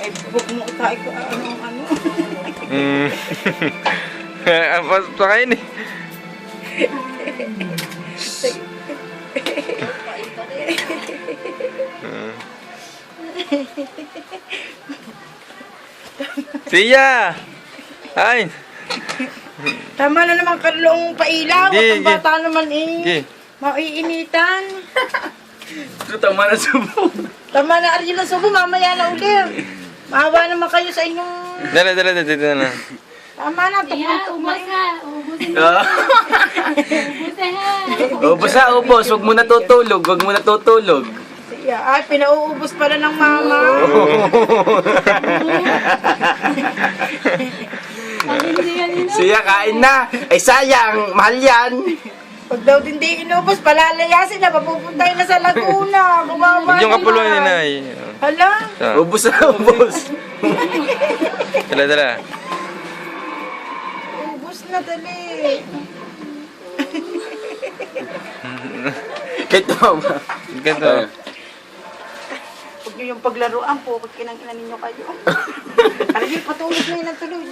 Ay, buk mo tayo ko ano. Pakain eh. Siya! Ay! Tama na naman Carlong pailaw. Gi, At ang gi. bata naman Gi. maiinitan. Tama na subo. Tama na Arjun ang subo, mamaya na ulit. Maawa naman kayo sa inyong... Dala, dito na. Tama na, tumuntok na. Ubusin ha. Ubus ha, ubus. Huwag mo na tutulog. Huwag mo na tutulog. Siya, ay, pinauubos pala ng mama. Siya, kain na. Ay, sayang. Mahal yan. Pag daw din di inubos, palalayasin na, papupuntahin na sa Laguna. Gumawa Yung kapuluan ni Nay. Hala, Ubus ha, ubus. Dala. ubos na dali. Ito, mama. Ganito. Huwag niyo yung paglaruan po, pag kinang-inan ninyo kayo. Arjun, patulog na yun ang tuloy.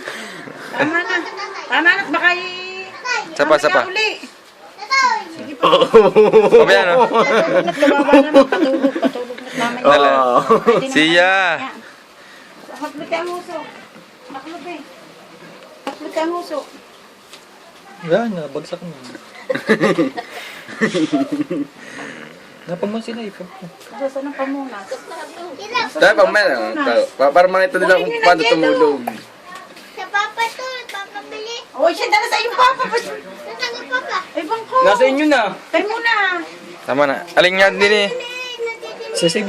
Tama na, baka Sapa. mamaya uli. Sige po. Pabayaan no? Patulog na, kawawa naman. Patulog na mamaya. Dala. Pwede naman Siya. mamaya. Maklot ang huso. Maklot eh. Maklot ang huso. Yan, nabagsak na. Napagman sila eh. Saan ang pamunas? Tayo, pang meron. Para makita nila kung paano tumulog. Sa papa to, papabili. Oh, siya dala sa iyong papa. Nasaan yung papa? Ay, bangko. Nasa inyo na. Tayo muna. Tama na. Aling nga din eh. Natitindi. Sisig